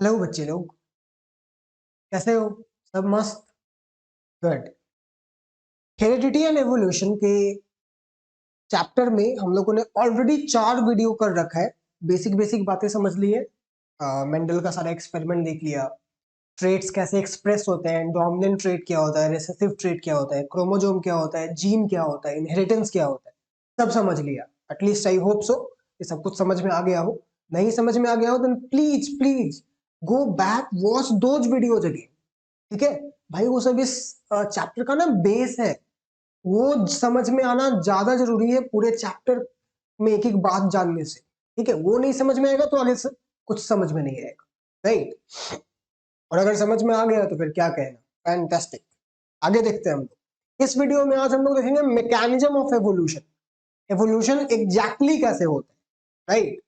Hello बच्चे लोग, कैसे हो? सब मस्त। गुड। हेरेडिटी एंड एवोल्यूशन के चैप्टर में हम लोगों ने ऑलरेडी 4 वीडियो कर रखा है। बेसिक बेसिक बातें समझ ली है। मेंडल का सारा एक्सपेरिमेंट देख लिया। ट्रेट्स कैसे एक्सप्रेस होते हैं, डोमिनेंट ट्रेट क्या होता है, रिसेसिव ट्रेट क्या होता है, क्रोमोजोम क्या होता है, जीन क्या होता है, इनहेरिटेंस क्या होता है, सब समझ लिया। एटलीस्ट आई होप सो ये सब कुछ समझ में आ गया हो। नहीं समझ में आ गया हो then please please go back, watch those videos again. ठीक है भाई, वो सब इस चैप्टर का ना बेस है। वो समझ में आना ज्यादा जरूरी है पूरे चैप्टर में एक एक बात जानने से। ठीक है, वो नहीं समझ में आएगा तो आगे से कुछ समझ में नहीं आएगा, राइट? और अगर समझ में आ गया तो फिर क्या कहना, फैंटास्टिक। आगे देखते हैं हम लोग। इस वीडियो में आज हम लोग देखेंगे mechanism of evolution. Evolution exactly कैसे होता है, राइट?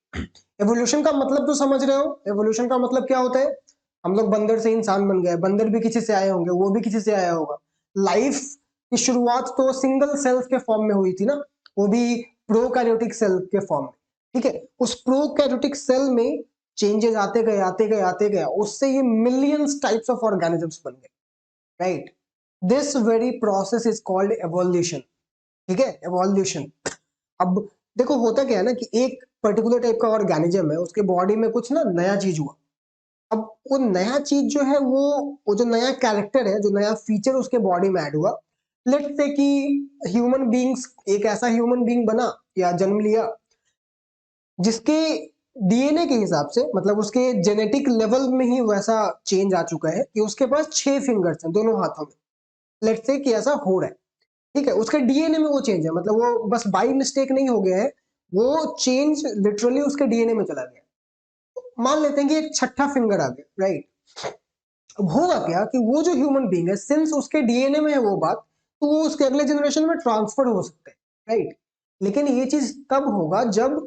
एवोल्यूशन का मतलब तो समझ रहे हो? एवोल्यूशन का मतलब क्या होता है? हम लोग बंदर से इंसान बन गए, बंदर भी किसी से आए होंगे, वो भी किसी से आया होगा। लाइफ की शुरुआत तो सिंगल सेल्स के फॉर्म में हुई थी ना, वो भी प्रोकैरियोटिक सेल के फॉर्म में। ठीक है, उस प्रोकैरियोटिक सेल में चेंजेस आते गए आते गए आते गए, उससे ये मिलियंस टाइप्स ऑफ ऑर्गेनिजम्स बन गए, right? This very process is called evolution. ठीक है, एवोल्यूशन। अब देखो होता क्या है ना कि एक पर्टिकुलर टाइप का ऑर्गेनिज्म है, उसके बॉडी में कुछ ना नया चीज हुआ। अब वो नया चीज जो है वो जो नया कैरेक्टर है, जो नया फीचर उसके बॉडी में ऐड हुआ। लेट्स से कि ह्यूमन बींग्स, एक ऐसा ह्यूमन बींग बना या जन्म लिया जिसके डीएनए के हिसाब से, मतलब उसके जेनेटिक लेवल में ही वैसा चेंज आ चुका है कि उसके पास 6 फिंगर्स हैं दोनों हाथों में। लेट्स से कि ऐसा हो रहा है। ठीक है, उसके डीएनए में वो चेंज है, मतलब वो बस बाई मिस्टेक नहीं हो गया है, वो चेंज लिटरली उसके डीएनए में चला गया। मान लेते हैं कि एक छठा फिंगर आ गया, राइट? अब होगा क्या कि वो जो ह्यूमन बींग है, सिंस उसके डीएनए में है वो बात, तो वो उसके अगले जनरेशन में ट्रांसफर हो सकता है, राइट? लेकिन ये चीज तब होगा जब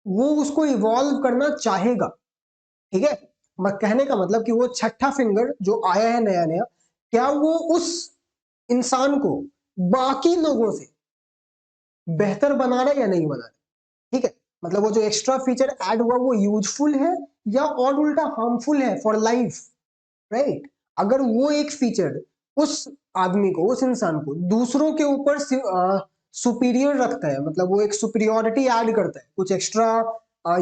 वो उसको इवॉल्व करना चाहेगा। ठीक है, मैं कहने का मतलब कि वो छठा फिंगर जो आया है नया नया, क्या वो उस इंसान को बाकी लोगों से बेहतर बना रहा है या नहीं बना रहा? ठीक है, मतलब वो जो एक्स्ट्रा फीचर ऐड हुआ वो यूजफुल है या और उल्टा हार्मफुल है फॉर लाइफ, राइट? अगर वो एक फीचर उस आदमी को, उस इंसान को दूसरों के ऊपर सुपीरियर रखता है, मतलब वो एक सुपीरियोरिटी ऐड करता है, कुछ एक्स्ट्रा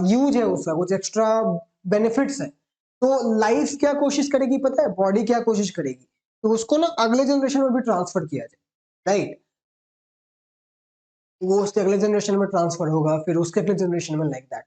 यूज है उसका, कुछ एक्स्ट्रा बेनिफिट्स है, तो लाइफ क्या कोशिश करेगी पता है? बॉडी क्या कोशिश करेगी? तो उसको ना अगले जनरेशन में भी ट्रांसफर किया जाए, राइट? वो उसके अगले जनरेशन में ट्रांसफर होगा, फिर उसके अगले जनरेशन में, लाइक दैट।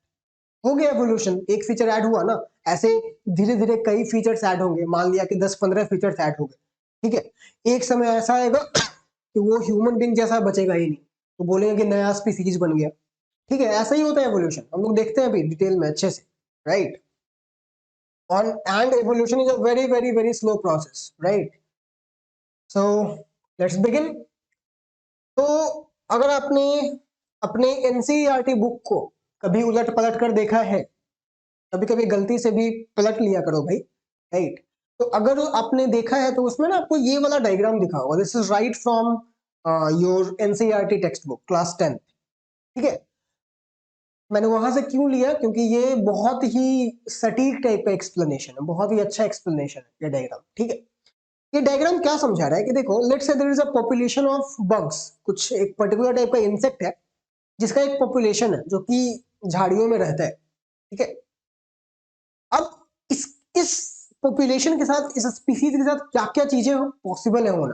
हो गया एवोल्यूशन, एक फीचर ऐड हुआ ना, ऐसे धीरे धीरे कई फीचर्स ऐड होंगे। मान लिया कि 10-15 फीचर्स ऐड हो गए। ठीक है, एक समय ऐसा आएगा कि वो ह्यूमन बींग जैसा बचेगा ही नहीं, तो बोलेंगे कि नया स्पीसीज बन गया। ठीक है, ऐसा ही होता है एवोल्यूशन, हम लोग देखते हैं अभी डिटेल में अच्छे से, right? On and evolution is a very very very slow process, right? So let's begin. तो अगर आपने अपने एनसीईआरटी बुक को कभी उलट पलट कर देखा है, कभी कभी गलती से भी पलट लिया करो भाई, राइट? तो अगर आपने देखा है तो उसमें ना आपको ये वाला डायग्राम दिखा होगा। This is right from your NCERT text book class 10। ठीक है, मैंने वहां से क्यों लिया, क्योंकि ये बहुत ही सटीक टाइप का एक्सप्लेनेशन है, बहुत ही अच्छा एक्सप्लेनेशन है ये डायग्राम। ठीक है, ये डायग्राम क्या समझा रहा है कि देखो, let's say there is a population of bugs, कुछ एक पर्टिकुलर टाइप का इंसेक्ट है जिसका एक पॉपुलेशन है जो कि झाड़ियों में रहता है। ठीक है, अब इस पॉपुलेशन के साथ, इस स्पीसीज के साथ क्या क्या चीजें पॉसिबल है होना।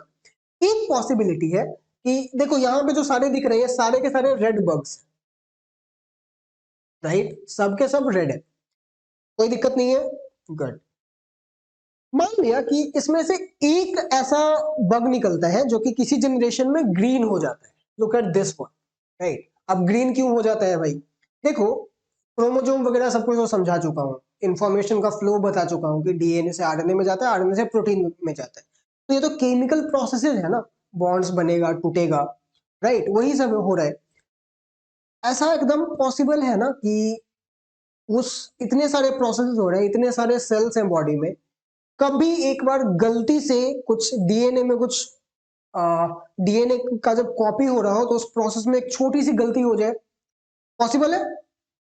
एक पॉसिबिलिटी है कि देखो यहाँ पे जो सारे दिख रहे हैं, सारे के सारे रेड बग्स, राइट? सब के सब रेड है, कोई दिक्कत नहीं है, गुड। मान लिया कि इसमें से एक ऐसा बग निकलता है जो कि किसी जनरेशन में ग्रीन हो जाता है। Look at this one, right? अब ग्रीन क्यों हो जाता है भाई? देखो, क्रोमोजोम वगैरह सब कुछ तो समझा चुका हूँ, इंफॉर्मेशन का फ्लो बता चुका हूँ कि डीएनए से आरएनए में जाता है, आरएनए से प्रोटीन में जाता है। तो ये तो केमिकल प्रोसेसेस है ना, बॉन्ड्स बनेगा, टूटेगा, राइट? वही सब हो रहा है। ऐसा एकदम पॉसिबल है ना कि उस इतने सारे प्रोसेसेस हो रहे हैं, इतने सारे सेल्स हैं बॉडी में, कभी एक बार गलती से कुछ डीएनए में कुछ डीएनए का जब कॉपी हो रहा हो तो उस प्रोसेस में एक छोटी सी गलती हो जाए, पॉसिबल है?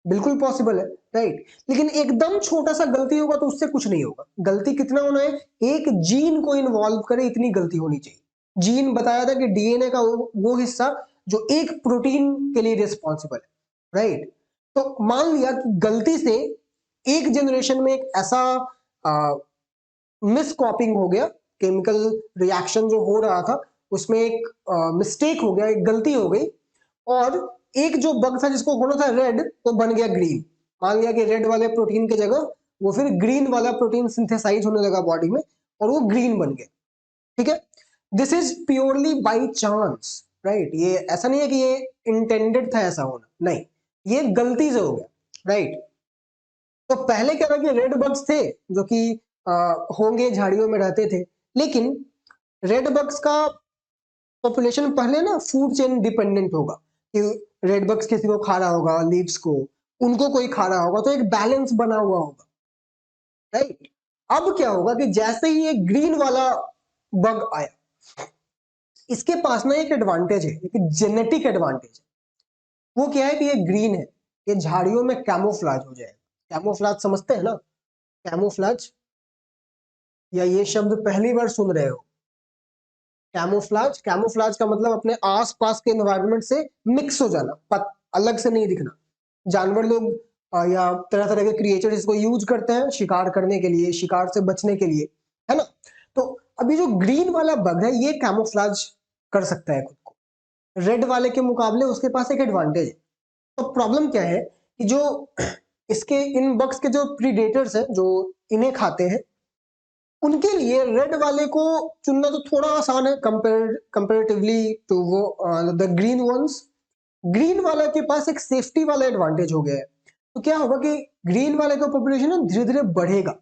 बिल्कुल पॉसिबल है, राइट। लेकिन एकदम छोटा सा गलती होगा तो उससे कुछ नहीं होगा। गलती कितना होना है, एक जीन को इन्वॉल्व करे इतनी गलती होनी चाहिए। जीन बताया था कि डीएनए का वो हिस्सा जो एक प्रोटीन के लिए रिस्पॉन्सिबल है, राइट। तो मान लिया कि गलती से एक जनरेशन में एक ऐसा मिस कॉपिंग हो गया, केमिकल रिएक्शन जो हो रहा था उसमें एक मिस्टेक हो गया, एक गलती हो गई, और एक जो बग था जिसको होना था रेड वो बन गया ग्रीन। मान लिया कि रेड वाले प्रोटीन की जगह वो फिर ग्रीन वाला प्रोटीन सिंथेसाइज होने लगा बॉडी में और वो ग्रीन बन गया, ठीक है। This is purely by chance, right. ये ऐसा नहीं है कि ये इंटेंडेड था ऐसा होना, नहीं, ये गलती से हो गया, राइट। तो पहले क्या था कि रेड बग्स थे जो कि होंगे झाड़ियों में रहते थे, लेकिन रेड बग्स का पॉपुलेशन पहले ना फूड चेन डिपेंडेंट होगा कि रेड बग्स किसी को खा रहा होगा, लीव्स को, उनको कोई खा रहा होगा, तो एक बैलेंस बना हुआ होगा, राइट। अब क्या होगा कि जैसे ही एक ग्रीन वाला बग आया, इसके पास ना एक एडवांटेज है, एक जेनेटिक एडवांटेज है। वो क्या है कि ये ग्रीन है, ये झाड़ियों में कैमोफ्लाज हो जाएगा। कैमोफ्लाज समझते हैं ना, कैमोफ्लाज, या ये शब्द पहली बार सुन रहे हो? कैमोफ्लाज, कैमोफ्लाज का मतलब अपने आसपास के एनवायरनमेंट से मिक्स हो जाना, अलग से नहीं दिखना। जानवर लोग या तरह तरह के क्रिएचर इसको यूज करते हैं शिकार करने के लिए, शिकार से बचने के लिए, है ना। तो अभी जो ग्रीन वाला बग है ये कैमोफ्लाज कर सकता है खुद को, रेड वाले के मुकाबले उसके पास एक एडवांटेज है। तो प्रॉब्लम क्या है कि जो इसके इन बग्स के जो प्रीडेटर्स हैं जो इन्हें खाते हैं, उनके लिए रेड वाले को चुनना तो थोड़ा आसान है कंपेरेटिवली टू वो द ग्रीन वंस। ग्रीन वाला के पास एक सेफ्टी वाला एडवांटेज हो गया है। तो क्या होगा कि ग्रीन वाले का पॉपुलेशन ना धीरे धीरे बढ़ेगा,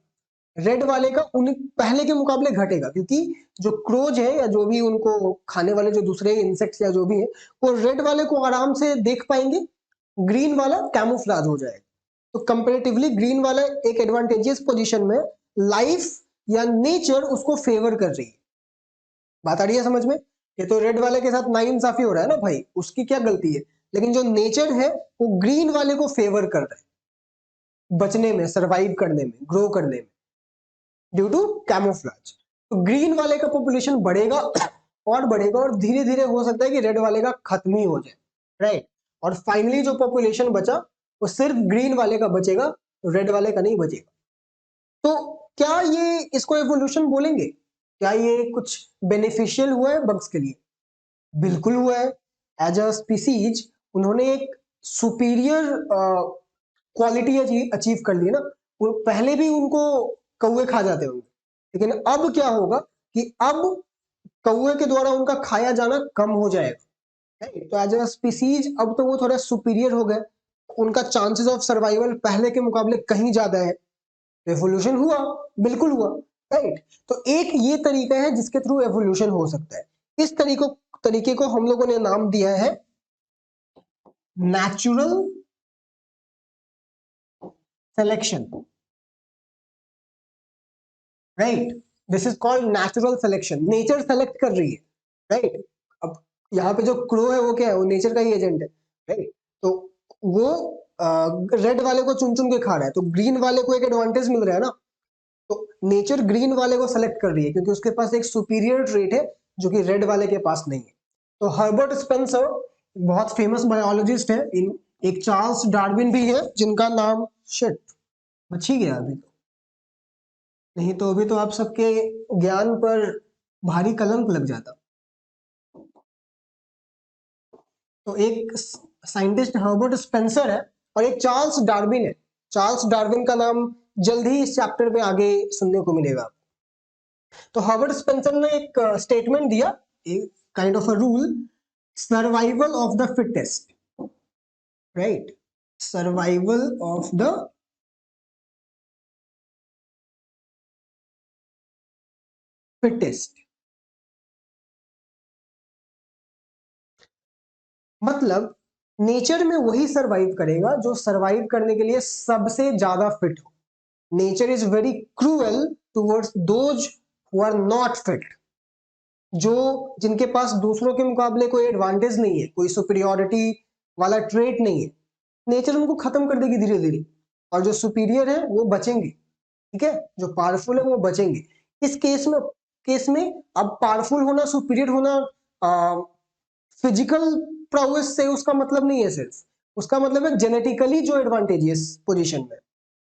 रेड वाले का उन पहले के मुकाबले घटेगा, क्योंकि जो क्रोज है या जो भी उनको खाने वाले जो दूसरे इंसेक्ट्स या जो भी है वो रेड वाले को आराम से देख पाएंगे, ग्रीन वाला कैमोफ्लाज हो जाएगा। तो कंपेरेटिवली ग्रीन वाला एक एडवांटेजियस पोजीशन में, लाइफ या नेचर उसको फेवर कर रही है। बात आ रही है समझ में? ये तो रेड वाले के साथ नाइंसाफी हो रहा है ना भाई, उसकी क्या गलती है, लेकिन जो नेचर है वो ग्रीन वाले को फेवर कर रहा है बचने में, सरवाइव करने में, ग्रो करने में, ड्यू टू कैमोफ्लाज। तो ग्रीन वाले का पॉपुलेशन बढ़ेगा और बढ़ेगा, और धीरे धीरे हो सकता है कि रेड वाले का खत्म ही हो जाए, राइट। और फाइनली जो पॉपुलेशन बचा वो सिर्फ ग्रीन वाले का बचेगा, रेड वाले का नहीं बचेगा। तो क्या ये इसको एवोल्यूशन बोलेंगे? क्या ये कुछ बेनिफिशियल हुआ है बग्स के लिए? बिल्कुल हुआ है। एज अ स्पीसीज उन्होंने एक सुपीरियर क्वालिटी अचीव कर ली ना। वो पहले भी उनको कौवे खा जाते होंगे, लेकिन अब क्या होगा कि अब कौवे के द्वारा उनका खाया जाना कम हो जाएगा, तो एज अ स्पीसीज अब तो वो थोड़ा सुपीरियर हो गए, उनका चांसेस ऑफ सर्वाइवल पहले के मुकाबले कहीं ज्यादा है। एवोल्यूशन हुआ, बिल्कुल हुआ, राइट। तो एक ये तरीका है जिसके थ्रू एवोल्यूशन हो सकता है। इस तरीके को हम लोगों ने नाम दिया है natural selection, right. This is called natural selection, nature select कर रही है, राइट। अब यहाँ पे जो क्रो है वो क्या है, वो नेचर का ही एजेंट है, राइट। तो वो रेड वाले को चुन चुन के खा रहा है, तो ग्रीन वाले को एक एडवांटेज मिल रहा है ना। तो नेचर ग्रीन वाले को सेलेक्ट कर रही है क्योंकि उसके पास एक सुपीरियर ट्रेट है जो कि रेड वाले के पास नहीं है। तो हर्बर्ट स्पेंसर बहुत फेमस बायोलॉजिस्ट है, इन एक चार्ल्स डार्विन भी है जिनका नाम, शिट बच ही गया अभी तो, नहीं तो अभी तो आप सबके ज्ञान पर भारी कलंक लग जाता। तो एक साइंटिस्ट हर्बर्ट स्पेंसर है और एक चार्ल्स डार्विन है। चार्ल्स डार्विन का नाम जल्द ही इस चैप्टर में आगे सुनने को मिलेगा। तो हर्बर्ट स्पेंसर ने एक स्टेटमेंट दिया, एक kind of a rule, survival of the fittest, right, survival of the fittest. मतलब नेचर में वही सरवाइव करेगा जो सरवाइव करने के लिए सबसे ज्यादा फिट हो। Nature is very cruel towards those who are not fit, जो जिनके पास दूसरों के मुकाबले कोई एडवांटेज नहीं है, कोई सुपीरियोरिटी वाला ट्रेट नहीं है। नेचर उनको खत्म कर देगी धीरे धीरे, और जो सुपीरियर है वो बचेंगे, ठीक है, जो पावरफुल है वो बचेंगे। इस केस में अब पावरफुल होना, सुपीरियर होना फिजिकल प्रोग्रेस से उसका मतलब नहीं है, सिर्फ उसका मतलब है जेनेटिकली जो एडवांटेजियस पोजीशन में।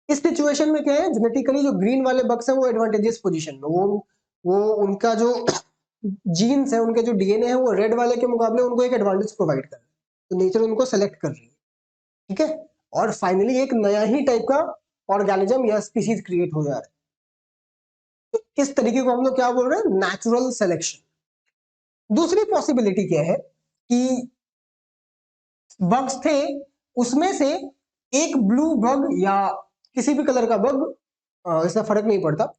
इस सिचुएशन में क्या है, जेनेटिकली जो ग्रीन वाले बक्स है वो एडवांटेजियस पोजीशन में, वो उनका जो जीन्स है, उनके जो डीएनए है वो रेड वाले के मुकाबले उनको एक एडवांटेज प्रोवाइड कर रहा है, तो नेचर उनको सेलेक्ट कर रही है, ठीक है। और फाइनली एक नया ही टाइप का ऑर्गेनिज्म या स्पीसीज क्रिएट हो जा रहा है। तो इस तरीके को हम लोग क्या बोल रहे हैं, नेचुरल सिलेक्शन। दूसरी पॉसिबिलिटी क्या है कि बग्स थे, उसमें से एक ब्लू बग या किसी भी कलर का बग, इससे फर्क नहीं पड़ता,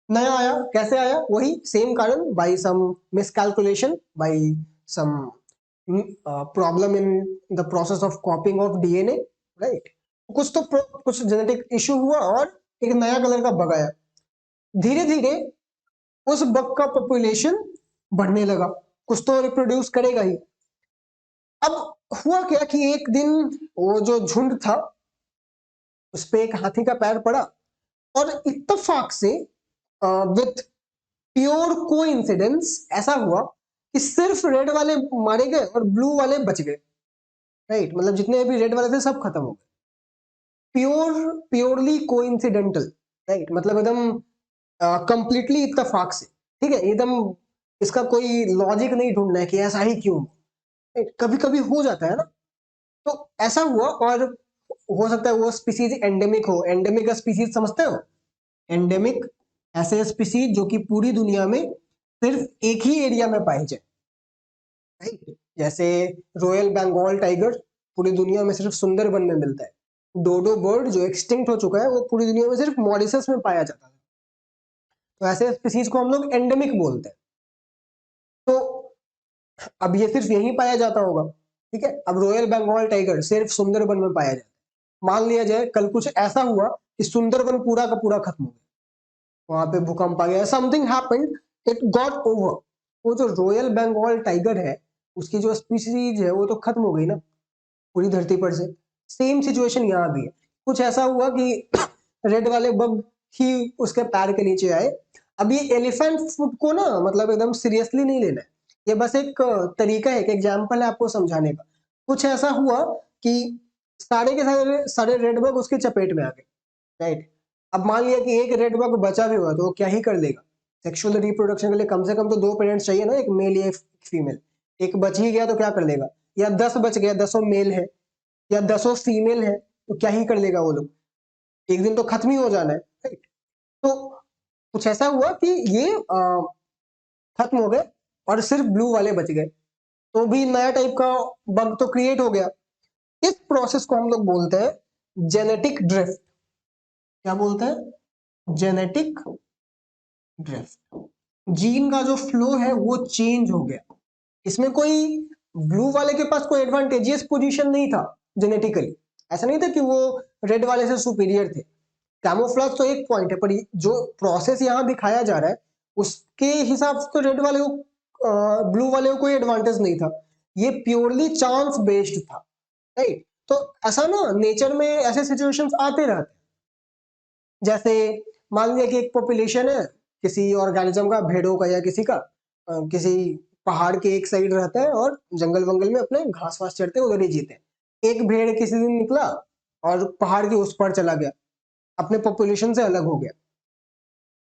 नया आया। कैसे आया, वही सेम कारण, by some miscalculation, by some problem in the process of copying of DNA, right. कुछ जेनेटिक इश्यू हुआ और एक नया कलर का बग आया। धीरे धीरे उस बग का पॉपुलेशन बढ़ने लगा, कुछ तो रिप्रोड्यूस करेगा ही। अब हुआ क्या कि एक दिन वो जो झुंड था उस पे एक हाथी का पैर पड़ा, और इत्तेफाक से विथ प्योर कोइंसिडेंस ऐसा हुआ कि सिर्फ रेड वाले मारे गए और ब्लू वाले बच गए, राइट। मतलब जितने भी रेड वाले थे सब खत्म हो गए, प्योरली कोइंसिडेंटल, राइट। मतलब एकदम कंप्लीटली इत्तेफाक से, ठीक है, एकदम इसका कोई लॉजिक नहीं ढूंढना है कि ऐसा ही क्यों, कभी कभी हो जाता है ना। तो ऐसा हुआ, और हो सकता है वो स्पीसीज एंडेमिक हो। एंडेमिक का स्पीसीज समझते हो, एंडेमिक ऐसे स्पीसीज जो कि पूरी दुनिया में सिर्फ एक ही एरिया में पाई जाए, राइट। जैसे रॉयल बंगाल टाइगर पूरी दुनिया में सिर्फ सुंदरबन में मिलता है। डोडो बर्ड जो एक्सटिंक्ट हो चुका है वो पूरी दुनिया में सिर्फ मॉरिशस में पाया जाता है। तो ऐसे स्पीसीज को हम लोग एंडेमिक बोलते हैं। तो अब ये सिर्फ यहीं पाया जाता होगा, ठीक है। अब रॉयल बंगाल टाइगर सिर्फ सुंदरबन में पाया जाता है। मान लिया जाए कल कुछ ऐसा हुआ कि सुंदरबन पूरा का पूरा खत्म हो गया, वहां पे भूकंप आ गया, something happened, it got over, वो जो रॉयल बंगाल टाइगर है उसकी जो स्पीसीज है वो तो खत्म हो गई ना पूरी धरती पर से। सेम सिचुएशन यहाँ भी है, कुछ ऐसा हुआ कि रेड वाले बग ही उसके पैर के नीचे आए। अब ये एलिफेंट फुट को ना मतलब एकदम सीरियसली नहीं लेना है, ये बस एक तरीका है, एक एग्जाम्पल है आपको समझाने का। कुछ ऐसा हुआ कि सारे के सारे रेड बग उसके चपेट में आ गए, राइट। अब मान लिया कि एक रेड बग बचा भी हुआ तो वो क्या ही कर लेगा, सेक्सुअल रिप्रोडक्शन के लिए कम से कम तो 2 पेरेंट्स चाहिए ना, एक मेल या एक फीमेल। एक बच ही गया तो क्या कर लेगा, या 10 बच गया, 10 मेल है या 10 फीमेल है तो क्या ही कर लेगा वो लोग, एक दिन तो खत्म ही हो जाना है, राइट। तो कुछ ऐसा हुआ कि ये खत्म हो गए और सिर्फ ब्लू वाले बच गए, तो भी नया टाइप का बग तो क्रिएट हो गया। इस प्रोसेस को हम लोग बोलते हैं जेनेटिक ड्रिफ्ट। क्या बोलते हैं, जेनेटिक ड्रिफ्ट। जीन का जो फ्लो है वो चेंज हो गया, इसमें कोई ब्लू वाले के पास कोई एडवांटेजियस पोजीशन नहीं था जेनेटिकली, ऐसा नहीं था कि वो रेड वाले से सुपीरियर थे। कैमोफ्लेज तो एक पॉइंट है, पर जो प्रोसेस यहाँ दिखाया जा रहा है उसके हिसाब से तो रेड वाले को ब्लू वाले को कोई एडवांटेज नहीं था, ये प्योरली चांस बेस्ड था, राइट। तो ऐसा ना नेचर में ऐसे सिचुएशंस आते रहते हैं। जैसे मान लिया कि एक पॉपुलेशन है किसी ऑर्गेनिज्म का, भेड़ों का या किसी का, किसी पहाड़ के एक साइड रहता है और जंगल वंगल में अपने घास वास चढ़ते हैं, उधर ही जीते हैं। एक भेड़ किसी दिन निकला और पहाड़ के उस पार चला गया, अपने पॉपुलेशन से अलग हो गया।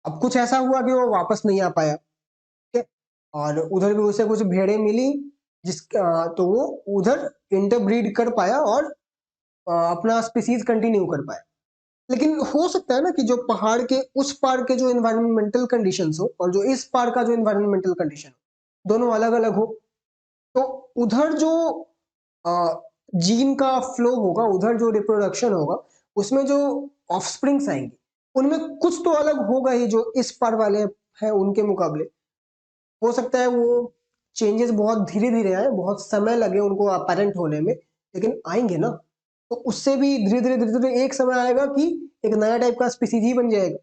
अब कुछ ऐसा हुआ कि वो वापस नहीं आ पाया, ठीक है, और उधर भी उसे कुछ भेड़ें मिली तो वो उधर इंटरब्रीड कर पाया और अपना स्पीसीज कंटिन्यू कर पाया। लेकिन हो सकता है ना कि जो पहाड़ के उस पार के जो इन्वायरमेंटल कंडीशंस हो और जो इस पार का जो इन्वायरमेंटल कंडीशन हो दोनों अलग अलग हो, तो उधर जो जीन का फ्लो होगा, उधर जो रिप्रोडक्शन होगा, उसमें जो ऑफस्प्रिंग्स आएंगे उनमें कुछ तो अलग होगा ही जो इस पार वाले हैं उनके मुकाबले। हो सकता है वो चेंजेस बहुत धीरे धीरे आए, बहुत समय लगे उनको अपेरेंट होने में, लेकिन आएंगे ना। तो उससे भी धीरे धीरे एक समय आएगा कि एक नया टाइप का स्पीसीज ही बन जाएगा,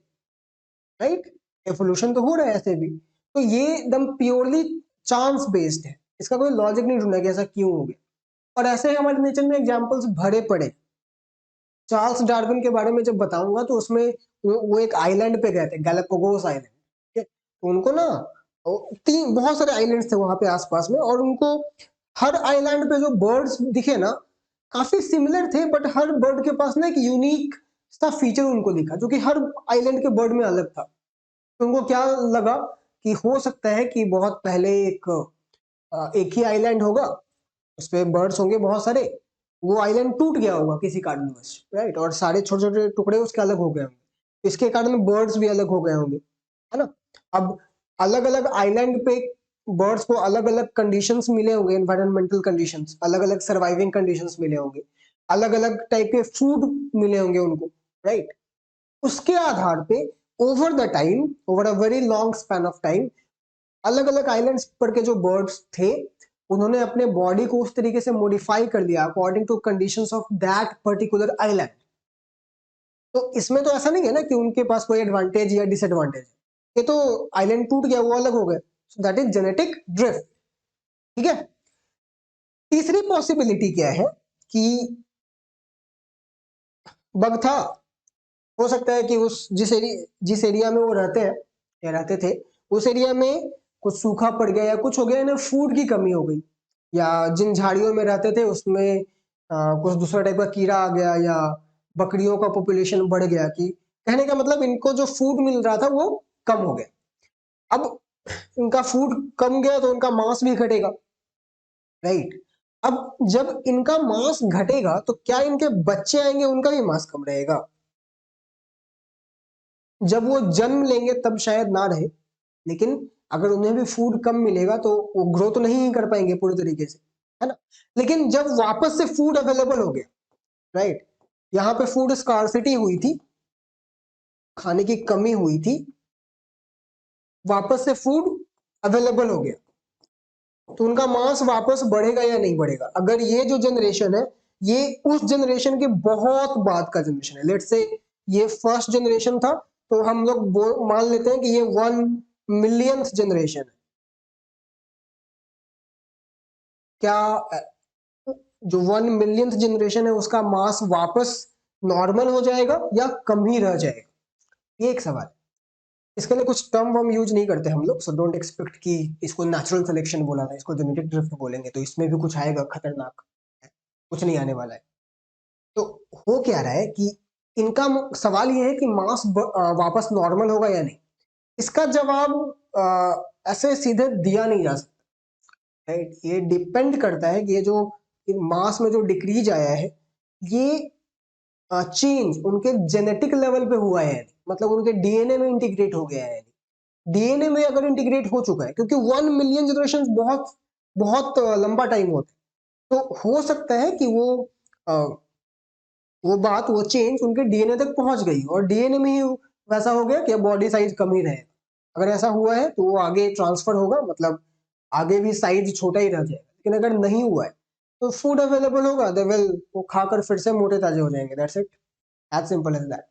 राइट। एवोल्यूशन तो हो रहा है ऐसे भी। तो ये एकदम प्योरली चांस बेस्ड है, इसका कोई लॉजिक नहीं ढूंढा कि ऐसा क्यों हो गया। और ऐसे हमारे नेचर में एग्जाम्पल्स भरे पड़े। चार्ल्स डार्विन के बारे में जब बताऊंगा तो उसमें वो एक आइलैंड पे गए थे, गैलापागोस आइलैंड, ठीक है। तो उनको ना तीन बहुत सारे आइलैंड्स थे वहां पे आसपास में, और उनको हर आइलैंड पे जो बर्ड्स दिखे ना काफी सिमिलर थे, बट हर बर्ड के पास ना एक यूनिक सा फीचर उनको दिखा जो कि हर आइलैंड के बर्ड में अलग था। तो उनको क्या लगा कि हो सकता है कि बहुत पहले एक ही आइलैंड होगा, उसपे बर्ड्स होंगे बहुत सारे, वो आइलैंड टूट गया होगा किसी कारणवश, राइट, और सारे छोटे छोटे टुकड़े उसके अलग हो गए होंगे, इसके कारण बर्ड्स भी अलग हो गए होंगे, है ना। अब अलग अलग आइलैंड पे बर्ड्स को अलग अलग कंडीशंस मिले होंगे, एनवायरमेंटल कंडीशंस, अलग अलग सर्वाइविंग कंडीशंस मिले होंगे, अलग अलग टाइप के फूड मिले होंगे उनको, राइट। उसके आधार पे over the time, over a very long span of time, अलग अलग आइलैंड्स पर के जो बर्ड्स थे उन्होंने अपने बॉडी को उस तरीके से मॉडिफाई कर लिया according to conditions of that particular island. तो इसमें तो ऐसा नहीं है ना कि उनके पास कोई एडवांटेज या डिसएडवांटेज है, ये तो आइलैंड टूट गया वो अलग हो गए, so that is genetic drift, ठीक है। तीसरी पॉसिबिलिटी क्या है कि बग था, हो सकता है कि उस जिस एरिया में वो रहते हैं या रहते थे उस एरिया में कुछ सूखा पड़ गया या कुछ हो गया, इन्हें फूड की कमी हो गई, या जिन झाड़ियों में रहते थे उसमें कुछ दूसरा टाइप का कीड़ा आ गया, या बकरियों का पॉपुलेशन बढ़ गया, कि कहने का मतलब इनको जो फूड मिल रहा था वो कम हो गया। अब इनका फूड कम गया तो उनका मांस भी घटेगा, राइट। अब जब इनका मांस घटेगा तो क्या इनके बच्चे आएंगे उनका भी मांस कम रहेगा, जब वो जन्म लेंगे तब शायद ना रहे, लेकिन अगर उन्हें भी फूड कम मिलेगा तो वो ग्रो तो नहीं कर पाएंगे पूरी तरीके से, है ना। लेकिन जब वापस से फूड अवेलेबल हो गया, राइट, यहाँ पे फूड स्कार्सिटी हुई थी, खाने की कमी हुई थी, वापस से फूड अवेलेबल हो गया, तो उनका मांस वापस बढ़ेगा या नहीं बढ़ेगा। अगर ये जो जनरेशन है ये उस जनरेशन के बहुत बाद का जनरेशन है, लेट्स से ये फर्स्ट जनरेशन था, तो हम लोग मान लेते हैं कि ये 1 मिलियंथ जनरेशन है। क्या जो 1 मिलियंथ जनरेशन है उसका मास वापस नॉर्मल हो जाएगा या कम ही रह जाएगा, ये एक सवाल है। इसके लिए कुछ टर्म हम यूज नहीं करते हम लोग, सो डोंट एक्सपेक्ट कि इसको नेचुरल सिलेक्शन बोला था, इसको जेनेटिक ड्रिफ्ट बोलेंगे, तो इसमें भी कुछ आएगा खतरनाक, कुछ नहीं आने वाला है। तो हो क्या रहा है कि इनका सवाल ये है कि मास वापस नॉर्मल होगा या नहीं। इसका जवाब ऐसे सीधे दिया नहीं जा सकता, राइट। ये डिपेंड करता है कि ये जो मास में जो डिक्रीज आया है ये चेंज उनके जेनेटिक लेवल पे हुआ है, मतलब उनके डीएनए में इंटीग्रेट हो गया है। डीएनए में अगर इंटीग्रेट हो चुका है, क्योंकि 1 मिलियन जनरेशन बहुत बहुत लंबा टाइम होता है, तो हो सकता है कि अ, वो चेंज उनके डीएनए तक पहुंच गई और डीएनए में ही वैसा हो गया कि बॉडी साइज कम ही रहे। अगर ऐसा हुआ है तो वो आगे ट्रांसफर होगा, मतलब आगे भी साइज छोटा ही रह जाएगा। लेकिन अगर नहीं हुआ है तो फूड अवेलेबल होगा, दे विल वो खाकर फिर से मोटे ताजे हो जाएंगे, that's it, as simple as that.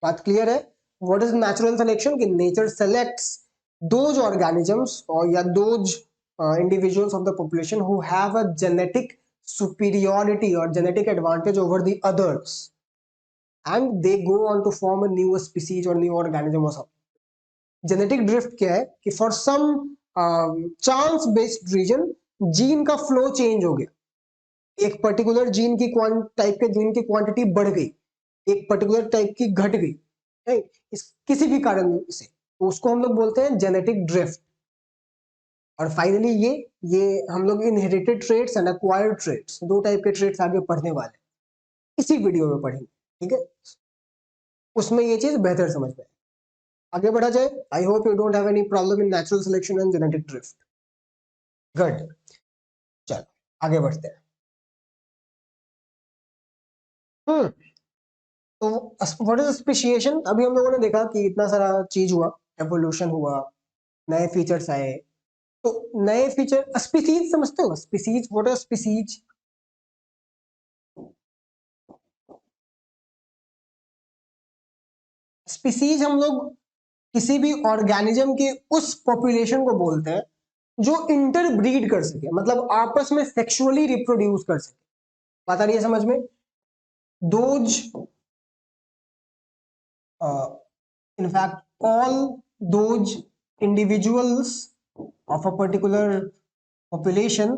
बात क्लियर है। What is natural selection? कि नेचर सेलेक्ट्स दोज ऑर्गेनिजम्स और या those individuals of the population who have a genetic superiority or genetic advantage over the others, and they go on to form a new species or new organism or something. Genetic drift क्या है कि for some chance based reason gene का flow change हो गया, एक particular gene की type के gene की क्वांटिटी बढ़ गई, एक पर्टिकुलर टाइप की घट गई, राइट, इस किसी भी कारण से, तो उसको हम लोग बोलते हैं जेनेटिक ड्रिफ्ट। और फाइनली ये हम लोग inherited traits and acquired traits, दो टाइप के ट्रेट्स आगे पढ़ने वाले हैं, इसी वीडियो में पढ़ेंगे, ठीक है। उसमें ये चीज बेहतर समझ में आगे बढ़ा जाए। I hope you don't have any problem in natural selection and genetic drift. Good, चलो आगे बढ़ते हैं। हम्म तो व्हाट इज स्पेशिएशन? अभी हम लोगों ने देखा कि इतना सारा चीज हुआ, एवोल्यूशन हुआ, नए फीचर्स आए। तो नए फीचर, स्पीसीज समझते हो? Species, what is species? Species हम लोग किसी भी ऑर्गेनिज्म के उस पॉपुलेशन को बोलते हैं जो इंटरब्रीड कर सके, मतलब आपस में सेक्सुअली रिप्रोड्यूस कर सके। बात आ रही है समझ में? Those in fact all those individuals of a particular population,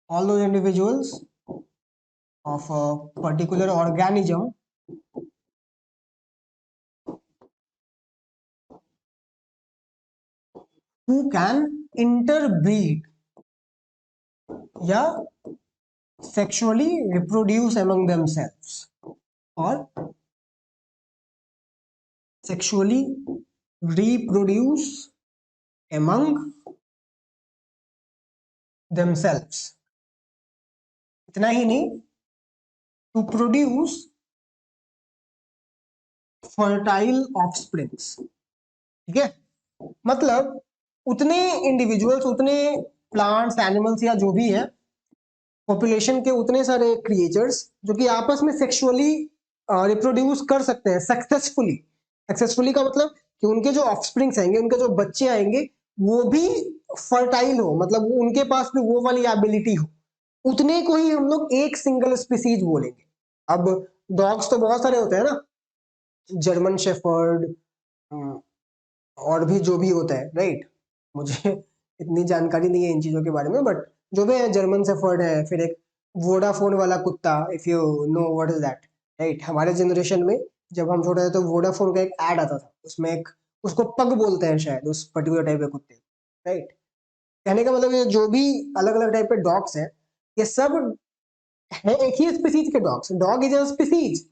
all those individuals of a particular organism who can interbreed या sexually reproduce among themselves or sexually reproduce among themselves। इतना ही नहीं, to produce fertile offsprings। ठीक है, मतलब उतने individuals, उतने plants, animals या जो भी है पॉपुलेशन के, उतने सारे क्रिएचर्स जो कि आपस में सेक्सुअली रिप्रोड्यूस कर सकते हैं सक्सेसफुली। सक्सेसफुली का मतलब कि उनके जो ऑफस्प्रिंग्स आएंगे, उनके जो बच्चे आएंगे, वो भी फर्टाइल हो, मतलब उनके पास भी वो वाली एबिलिटी हो। उतने को ही हम लोग एक सिंगल स्पीसीज बोलेंगे। अब डॉग्स तो बहुत सारे होते हैं ना, जर्मन शेफर्ड और भी जो भी होता है, राइट। मुझे इतनी जानकारी नहीं है इन चीजों के बारे में, बट जो भी है, जर्मन शेफर्ड है, फिर एक वोडाफोन वाला कुत्ता, if you know what is that, right. हमारे जनरेशन में जब हम छोटे थे तो वोडाफोन का एक ऐड आता था, उसमें एक, उसको पग बोलते हैं शायद, उस पर्टिकुलर टाइप के कुत्ते, राइट। कहने का मतलब ये जो भी अलग अलग टाइप के डॉग्स हैं, ये सब है एक ही स्पीसीज के dogs. Dog is a species,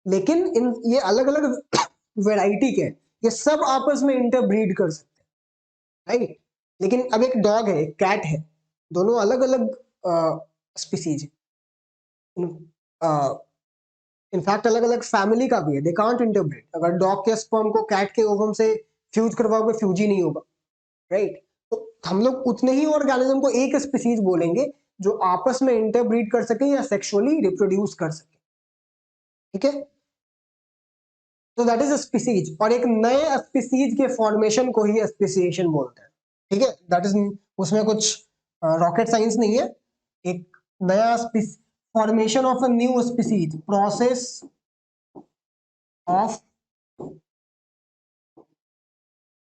लेकिन इन ये अलग अलग वैरायटी के हैं। ये सब आपस में इंटरब्रीड कर सकते हैं, राइट। लेकिन अब एक डॉग है, एक कैट है, दोनों अलग अलग स्पीसीज इनफैक्ट अलग अलग फैमिली का भी है। They can't interbreed. अगर डॉग के स्पर्म को कैट के ओवम से फ्यूज करवाओगे, फ्यूज ही नहीं होगा, राइट। तो हम लोग उतने ही ऑर्गेनिज्म को एक स्पीसीज बोलेंगे जो आपस में इंटरब्रीड कर सके या सेक्सुअली रिप्रोड्यूस कर सके। ठीक है, तो दैट इज स्पीसीज। और एक नए स्पीसीज के फॉर्मेशन को ही स्पीसिएशन बोलते हैं। ठीक है, दैट इज, उसमें कुछ रॉकेट साइंस नहीं है। एक नया formation of a new species, process of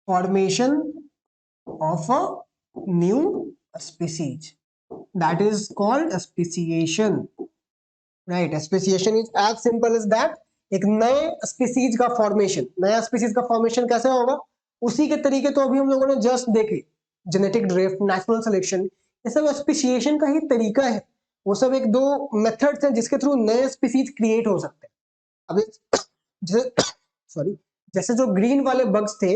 formation of a new species, that is called speciation, right. Speciation is as simple as that. एक नए स्पीसीज का फॉर्मेशन। नया स्पीसीज का फॉर्मेशन कैसे होगा, उसी के तरीके तो अभी हम लोगों ने जस्ट देखे, जेनेटिक ड्रिफ्ट, नेचुरल सिलेक्शन, ये सब स्पीसिएशन का ही तरीका है। वो सब एक दो मेथड्स हैं जिसके थ्रू नए स्पीसीज क्रिएट हो सकते हैं। अब जैसे सॉरी, जैसे जो ग्रीन वाले बग्स थे,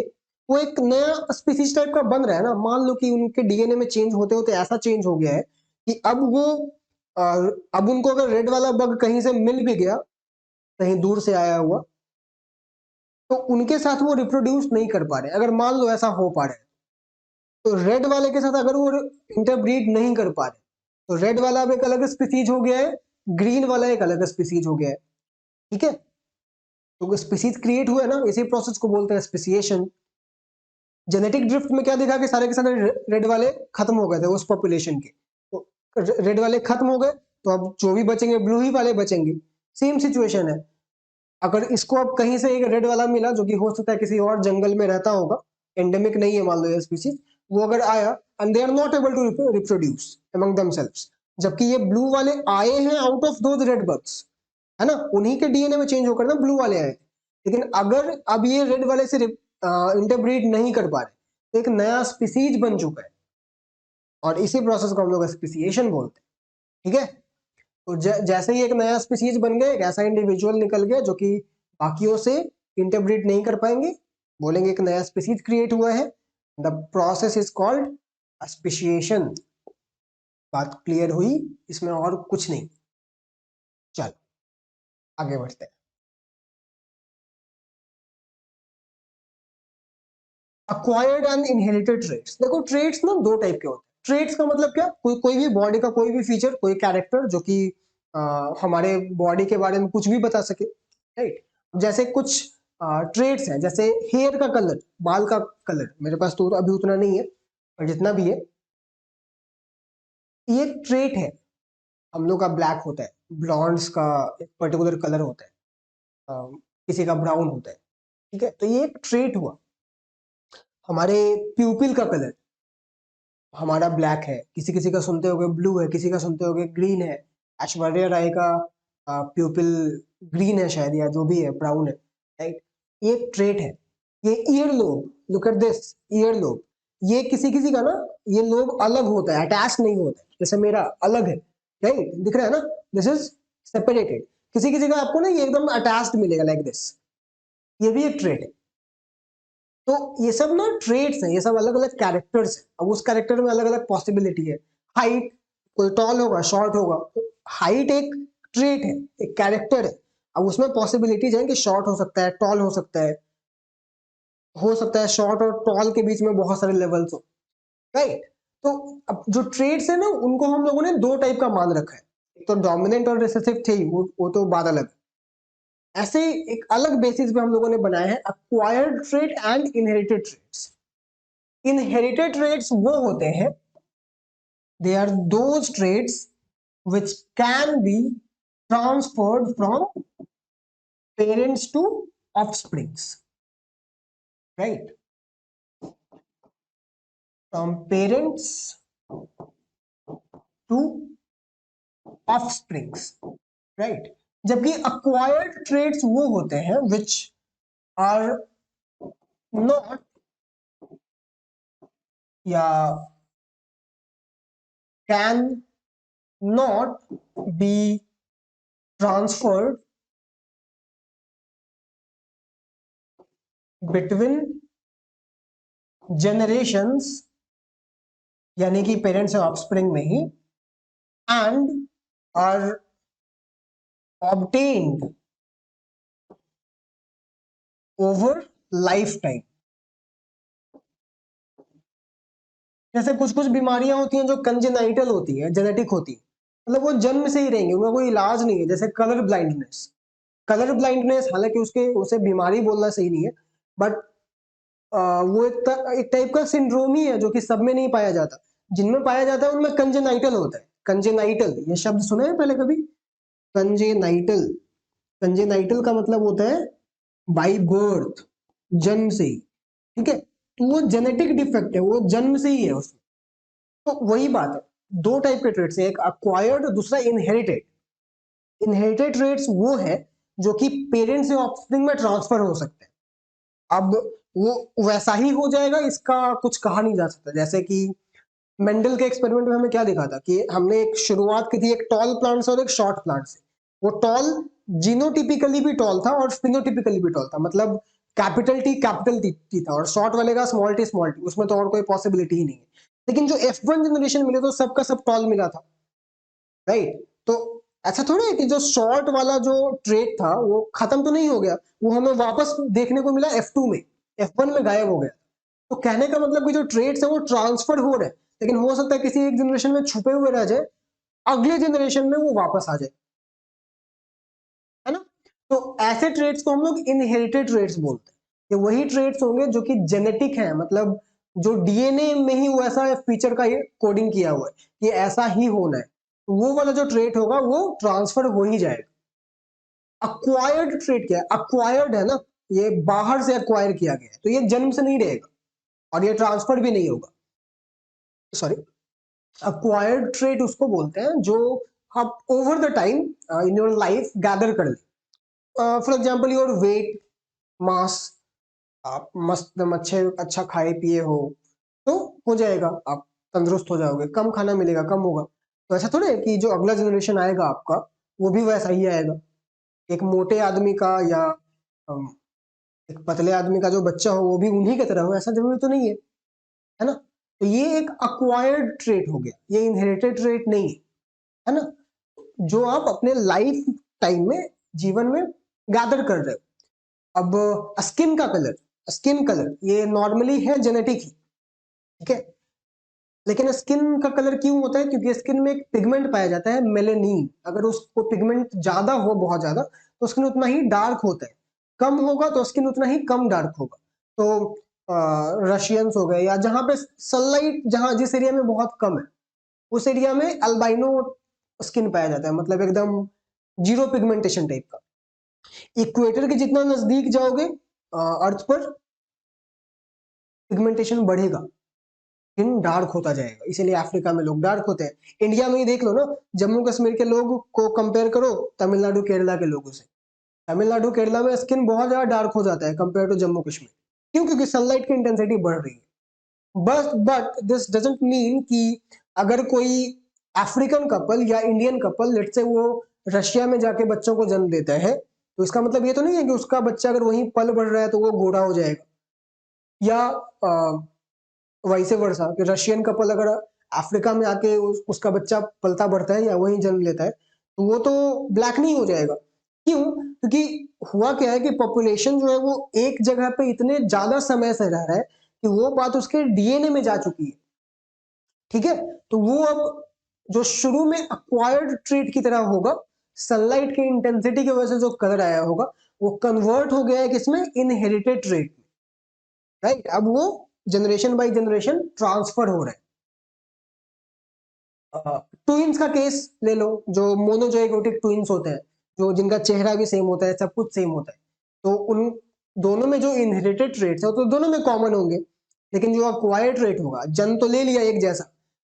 वो एक नया स्पीसीज टाइप का बन रहा है ना। मान लो कि उनके डीएनए में चेंज होते होते ऐसा चेंज हो गया है कि अब वो अब उनको अगर रेड वाला बग कहीं से मिल भी गया, कहीं दूर से आया हुआ, तो उनके साथ वो रिप्रोड्यूस नहीं कर पा रहे। अगर मान लो ऐसा हो पा रहा है, तो रेड वाले के साथ अगर वो इंटरब्रीड नहीं कर पा रहे, तो रेड वाला अब एक अलग स्पीसीज हो गया है, ग्रीन वाला एक अलग स्पीसीज हो गया है। ठीक है, तो स्पीसीज क्रिएट हुआ है ना, इसी प्रोसेस को बोलते हैं स्पीसिएशन। जेनेटिक ड्रिफ्ट में क्या देखा कि सारे के सारे रेड वाले खत्म हो गए थे उस पॉपुलेशन के, तो रेड वाले खत्म हो गए, तो अब जो भी बचेंगे ब्लू ही वाले बचेंगे। सेम सिचुएशन है। अगर इसको अब कहीं से एक रेड वाला मिला, जो कि हो सकता है किसी और जंगल में रहता होगा, एंडेमिक नहीं है मान लो ये स्पीसीज, वो अगर आया and they are not able to reproduce among themselves, जबकि ये ब्लू वाले आए हैं out of those red bugs, है ना, उन्हीं के डीएनए में चेंज होकर ना ब्लू वाले आए। लेकिन अगर अब ये रेड वाले से इंटरब्रीड नहीं कर पा रहे, तो एक नया स्पीसीज बन चुका है, और इसी प्रोसेस को हम लोग स्पीसिएशन बोलते हैं। ठीक है, तो जैसे ही एक नया स्पीसीज बन गया, एक ऐसा इंडिविजुअल निकल गया जो कि बाकियों से इंटरब्रीड नहीं कर पाएंगे, बोलेंगे एक नया स्पीसीज क्रिएट हुआ है। The process is called speciation. बात क्लियर हुई, इसमें और कुछ नहीं। चल आगे बढ़ते हैं। Acquired and inherited traits. देखो ट्रेट्स ना दो टाइप के होते हैं। ट्रेट्स का मतलब क्या, कोई भी बॉडी का कोई भी फीचर, कोई कैरेक्टर जो कि हमारे बॉडी के बारे में कुछ भी बता सके, राइट। जैसे कुछ ट्रेड्स हैं, जैसे हेयर का कलर, बाल का कलर, मेरे पास तो अभी उतना नहीं है पर जितना भी है ये एक ट्रेट है। हम लोग का ब्लैक होता है, ब्लॉन्ड्स का एक पर्टिकुलर कलर होता है, किसी का ब्राउन होता है, ठीक है, तो ये एक ट्रेट हुआ। हमारे प्यूपिल का कलर, हमारा ब्लैक है, किसी किसी का सुनते होगे ब्लू है, किसी का सुनते होगे ग्रीन है, ऐश्वर्या राय का प्यूपिल ग्रीन है शायद, या जो भी है ब्राउन है, राइट। ये एक ट्रेट है। ये ear lobe, look at this ear lobe, ये किसी किसी का ना ये लोब अलग होता है, अटैच नहीं होता है, जैसे मेरा अलग है, राइट, दिख रहा है ना, दिस इज सेपरेटेड। किसी किसी का आपको ना ये एकदम अटैच्ड मिलेगा लाइक दिस, ये भी एक ट्रेट है। तो ये सब ना ट्रेट्स हैं, ये सब अलग अलग कैरेक्टर्स हैं। अब उस कैरेक्टर में अलग अलग पॉसिबिलिटी है। हाइट, कोई टॉल होगा, शॉर्ट होगा, तो हाइट एक ट्रेट है, एक कैरेक्टर है। अब उसमें पॉसिबिलिटीज है कि शॉर्ट हो सकता है, टॉल हो सकता है शॉर्ट और टॉल के बीच में बहुत सारे लेवल्स हो, राइट। तो अब जो ट्रेट्स है ना उनको हम लोगों ने दो टाइप का मान रखा है, एक तो डोमिनेंट और रिसेसिव थे ही, वो तो बात अलग है। ऐसे एक अलग बेसिस पे हम लोगों ने बनाया है acquired trait and inherited traits. Inherited traits वो होते हैं, they are those traits which can be transferred from parents to offsprings, right, from parents to offsprings, right। जबकि acquired traits वो होते हैं which are not या can not be transferred between generations, यानी कि पेरेंट्स और ऑफस्प्रिंग में ही, and are obtained over lifetime। जैसे कुछ कुछ बीमारियां होती हैं जो कंजेनाइटल होती है, जेनेटिक होती है, मतलब वो जन्म से ही रहेंगे, उनका कोई इलाज नहीं है। जैसे कलर ब्लाइंडनेस, कलर ब्लाइंडनेस हालांकि उसके उसे बीमारी बोलना सही नहीं है, बट वो एक टाइप का सिंड्रोम ही है जो कि सब में नहीं पाया जाता। जिनमें पाया जाता है उनमें कंजेनाइटल होता है। कंजेनाइटल, ये शब्द सुने हैं पहले कभी? कंजेनाइटल, कंजेनाइटल का मतलब होता है बाई बर्थ, जन्म से ही, ठीक है। तो वो जेनेटिक डिफेक्ट है, वो जन्म से ही है उसमें। तो वही बात है, दो टाइप के ट्रेट्स हैं, एक अक्वायर्ड, दूसरा इनहेरिटेड। इनहेरिटेड ट्रेट्स वो है जो कि पेरेंट्स से ऑफस्प्रिंग में ट्रांसफर हो सकते हैं। अब वो वैसा ही हो जाएगा, इसका कुछ कहा नहीं जा सकता। जैसे कि मेंडल के एक्सपेरिमेंट में हमें क्या दिखा था कि हमने एक शुरुआत की थी एक टॉल प्लांट से और एक शॉर्ट प्लांट से। वो टॉल जीनोटिपिकली भी टॉल था और फिनोटिपिकली भी टॉल था, मतलब कैपिटल टी था, और शॉर्ट वाले का स्मॉल टी, उसमें तो और कोई पॉसिबिलिटी ही नहीं है। लेकिन जो F1 जनरेशन मिले तो सबका सब टॉल मिला था, राइट। तो ऐसा थोड़ा है कि जो शॉर्ट वाला जो ट्रेट था वो खत्म तो नहीं हो गया, वो हमें वापस देखने को मिला F2 में, F1 में गायब हो गया। तो कहने का मतलब कि जो ट्रेट्स है वो ट्रांसफर हो रहे हैं, लेकिन हो सकता है किसी एक जनरेशन में छुपे हुए रह जाए, अगले जनरेशन में वो वापस आ जाए, है ना। तो ऐसे ट्रेट्स को हम लोग इनहेरिटेड ट्रेट्स बोलते हैं। ये वही ट्रेट्स होंगे जो कि जेनेटिक है, मतलब जो डीएनए में ही वैसा फीचर का कोडिंग किया हुआ है कि ऐसा ही होना है, तो वो वाला जो ट्रेट होगा वो ट्रांसफर हो ही जाएगा। अक्वायर्ड ट्रेट क्या है? अक्वायर्ड है ना, ये बाहर से अक्वायर किया गया है, तो ये जन्म से नहीं रहेगा और ये ट्रांसफर भी नहीं होगा। सॉरी, अक्वायर्ड ट्रेट उसको बोलते हैं जो आप over the time in your life gather कर ले। फॉर एग्जाम्पल योर वेट, मास, आप मस्त अच्छे अच्छा खाए पिए हो तो हो जाएगा, आप तंदुरुस्त हो जाओगे, कम खाना मिलेगा कम होगा। तो ऐसा थोड़ा है कि जो अगला जनरेशन आएगा आपका वो भी वैसा ही आएगा। एक मोटे आदमी का या अम, एक पतले आदमी का जो बच्चा हो वो भी उन्हीं की तरह हो, ऐसा जरूरी तो नहीं है ना। तो ये एक अक्वायर्ड ट्रेट हो गया, ये इनहेरिटेड ट्रेट नहीं है ना, जो आप अपने लाइफ टाइम में, जीवन में गैदर कर रहे हो। अब स्किन का कलर, स्किन कलर ये नॉर्मली है जेनेटिक ही, ठीक है। लेकिन स्किन का कलर क्यों होता है? क्योंकि स्किन में एक पिगमेंट पाया जाता है मेलेनिन, अगर उसको पिगमेंट ज्यादा हो, बहुत ज्यादा, तो स्किन उतना ही डार्क होता है। कम होगा तो स्किन उतना ही कम डार्क होगा। तो रशियंस हो गए, या जहां पे सनलाइट जहां जिस एरिया में बहुत कम है उस एरिया में अल्बाइनो स्किन पाया जाता है, मतलब एकदम जीरो पिगमेंटेशन टाइप का। इक्वेटर के जितना नजदीक जाओगे अर्थ पर, पिगमेंटेशन बढ़ेगा, स्किन डार्क होता जाएगा, इसीलिए अफ्रीका में लोग डार्क होते हैं। इंडिया में ही देख लो ना, जम्मू कश्मीर के लोग को कंपेयर करो तमिलनाडु केरला के लोगों से, तमिलनाडु केरला में स्किन बहुत ज्यादा डार्क हो जाता है कंपेयर टू जम्मू कश्मीर। क्यों? क्योंकि सनलाइट की इंटेंसिटी बढ़ रही है। बट दिस डजंट मीन कि अगर कोई अफ्रीकन कपल या इंडियन कपल लेट्स से वो रशिया में जाके बच्चों को जन्म देता है, तो इसका मतलब ये तो नहीं है कि उसका बच्चा अगर वहीं पल बढ़ रहा है तो वो गोरा हो जाएगा, या वैसे वर्षा कि रशियन कपल अगर अफ्रीका में आके उसका बच्चा पलता बढ़ता है या वहीं जन्म लेता है तो वो तो ब्लैक नहीं हो जाएगा। क्यों? क्योंकि हुआ क्या है कि पॉपुलेशन जो है वो एक जगह पे इतने ज्यादा समय से रह रहा है कि वो बात उसके डीएनए में जा चुकी है। ठीक है, तो वो अब जो शुरू में अक्वायर्ड ट्रेट की तरह होगा, सनलाइट की इंटेंसिटी की वजह से जो कलर आया होगा वो कन्वर्ट हो गया है किसमें? Inherited trait. राइट, अब वो जनरेशन बाय जनरेशन ट्रांसफर हो रहा है। ट्विंस का केस ले लो, जो मोनोजाइगोटिक ट्विंस होते हैं, जो जिनका चेहरा भी सेम होता है, सब कुछ सेम होता है, तो उन दोनों में जो इनहेरिटेड ट्रेट्स है तो दोनों में कॉमन होंगे। लेकिन जो अक्वायर्ड ट्रेट होगा, जन्म तो ले लिया एक जैसा,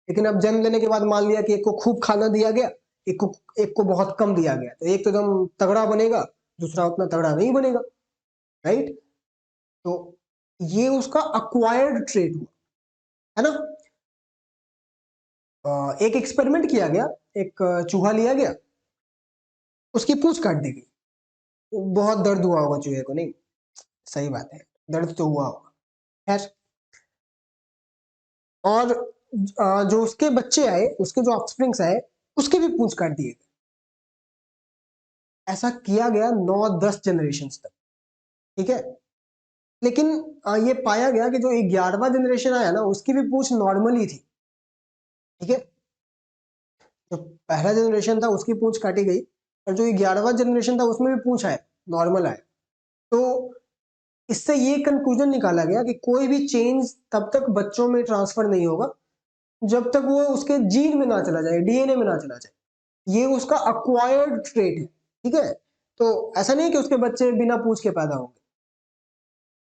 लेकिन अब जन्म लेने के बाद मान लिया कि एक को खूब खाना दिया गया, एक को बहुत कम दिया गया, तो एक तो एकदम तगड़ा बनेगा, दूसरा उतना तगड़ा नहीं बनेगा। राइट, तो ये उसका अक्वायर्ड ट्रेट हुआ, है ना। एक एक्सपेरिमेंट किया गया, एक चूहा लिया गया, उसकी पूंछ काट दी गई। बहुत दर्द हुआ होगा चूहे को, नहीं? सही बात है, दर्द तो हुआ होगा। खैर, और जो उसके बच्चे आए, उसके जो ऑफस्प्रिंग्स आए, उसके भी पूंछ काट दिए गए। ऐसा किया गया 9-10 जनरेशन तक। ठीक है, लेकिन ये पाया गया कि जो 11वां जनरेशन आया ना, उसकी भी पूंछ नॉर्मल ही थी। ठीक है, जो पहला जनरेशन था उसकी पूंछ काटी गई, और जो 11वां जनरेशन था उसमें भी पूंछ आया, नॉर्मल आया। तो इससे ये कंक्लूजन निकाला गया कि कोई भी चेंज तब तक बच्चों में ट्रांसफर नहीं होगा जब तक वो उसके जीन में ना चला जाए, डीएनए में ना चला जाए। ये उसका अक्वायर्ड ट्रेट है। ठीक है, तो ऐसा नहीं कि उसके बच्चे बिना पूछ के पैदा होंगे।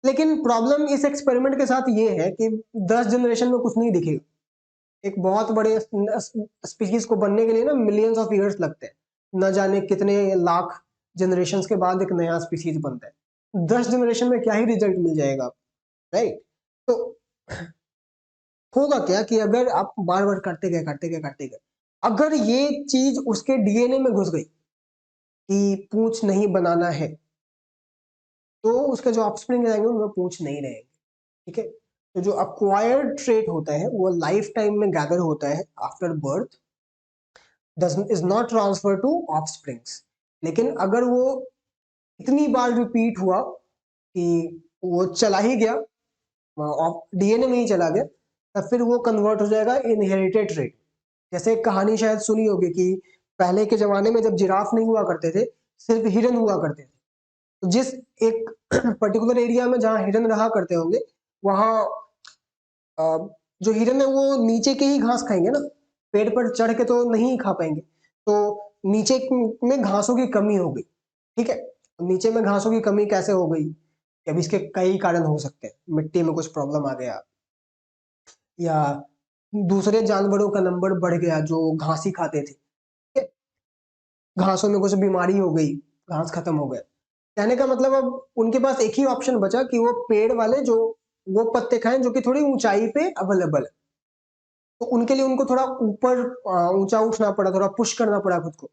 लेकिन प्रॉब्लम इस एक्सपेरिमेंट के साथ ये है कि 10 जनरेशन में कुछ नहीं दिखेगा। एक बहुत बड़े स्पीशीज को बनने के लिए ना मिलियंस ऑफ ईयर्स लगते हैं, न जाने कितने लाख जनरेशन के बाद एक नया स्पीशीज बनता है। 10 जनरेशन में क्या ही रिजल्ट मिल जाएगा। राइट, तो होगा क्या कि अगर आप बार बार करते गए, अगर ये चीज उसके डीएनए में घुस गई कि पूंछ नहीं बनाना है, तो उसके जो ऑफस्प्रिंग रहेंगे उनमें पूंछ नहीं रहेंगे। ठीक है, तो जो अक्वायर्ड ट्रेट होता है वो लाइफ टाइम में गैदर होता है after birth, is not transfer to offsprings. लेकिन अगर वो इतनी बार रिपीट हुआ कि वो चला ही गया, डीएनए में ही चला गया, तब फिर वो कन्वर्ट हो जाएगा इनहेरिटेड ट्रेट। जैसे एक कहानी शायद सुनी होगी कि पहले के जमाने में जब जिराफ नहीं हुआ करते थे, सिर्फ हिरन हुआ करते थे। तो जिस एक पर्टिकुलर एरिया में जहाँ हिरन रहा करते होंगे, वहाँ जो हिरन है वो नीचे के ही घास खाएंगे ना, पेड़ पर चढ़ के तो नहीं खा पाएंगे। तो नीचे में घासों की कमी हो गई। ठीक है, नीचे में घासों की कमी कैसे हो गई? अब इसके कई कारण हो सकते हैं। मिट्टी में कुछ प्रॉब्लम आ गया, या दूसरे जानवरों का नंबर बढ़ गया जो घास ही खाते थे। ठीक है? घासों में कुछ बीमारी हो गई, घास खत्म हो गया। कहने का मतलब अब उनके पास एक ही ऑप्शन बचा कि वो पेड़ वाले जो वो पत्ते खाएं जो कि थोड़ी ऊंचाई पे अवेलेबल है। तो उनके लिए उनको थोड़ा ऊपर ऊंचा उठना पड़ा, थोड़ा पुश करना पड़ा खुद को।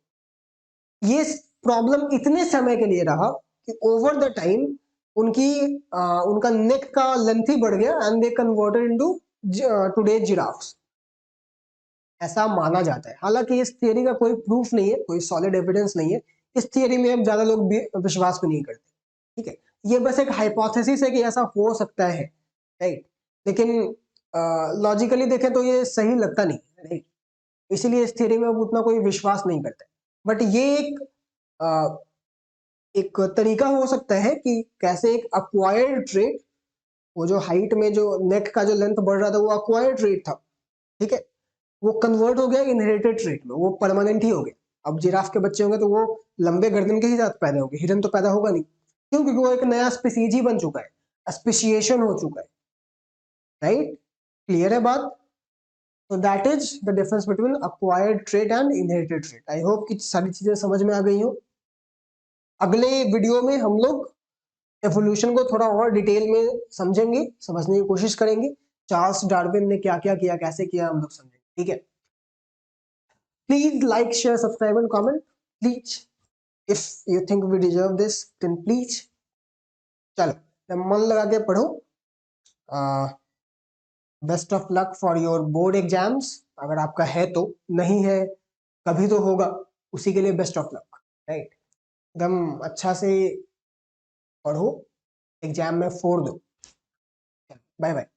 ये प्रॉब्लम इतने समय के लिए रहा कि ओवर द टाइम उनकी उनका नेक का लेंथ ही बढ़ गया and they converted into today giraffes. ऐसा माना जाता है, हालांकि इस थियरी का कोई प्रूफ नहीं है, कोई सॉलिड एविडेंस नहीं है। इस थियरी में अब ज्यादा लोग भी विश्वास भी नहीं करते। ठीक है, ये बस एक हाइपोथेसिस है कि ऐसा हो सकता है। राइट, लेकिन लॉजिकली देखें तो ये सही लगता नहीं। राइट, इसीलिए इस थियरी में अब उतना कोई विश्वास नहीं करता। बट ये एक एक तरीका हो सकता है कि कैसे एक अक्वायर्ड ट्रेट, वो जो हाइट में जो नेक का जो लेंथ बढ़ रहा था वो अक्वायर्ड ट्रेट था, ठीक है, वो कन्वर्ट हो गया इनहेरिटेड ट्रेट में, वो परमानेंट ही हो गया। अब जिराफ के बच्चे होंगे तो वो लंबे गर्दन के ही साथ पैदा होंगे, हिरन तो पैदा होगा नहीं, क्यों? क्योंकि वो एक नया स्पीसीज ही बन चुका है, स्पेशिएशन हो चुका है, राइट? क्लियर है बात? तो that is the difference between acquired trait and inherited trait. I hope कि सारी चीजें समझ में आ गई हो। अगले वीडियो में हम लोग एवोल्यूशन को थोड़ा और डिटेल में समझेंगे, समझने की कोशिश करेंगे, चार्ल्स डार्विन ने क्या क्या किया, कैसे किया, हम लोग समझेंगे, ठीक है? Please like, share, subscribe and comment please, if you think we deserve this then please। चलो मन लगा के पढ़ो, best of luck for your board exams, अगर आपका है तो, नहीं है कभी तो होगा, उसी के लिए बेस्ट ऑफ लक, राइट? एकदम अच्छा से पढ़ो, एग्जाम में फोड़ दो। Bye bye.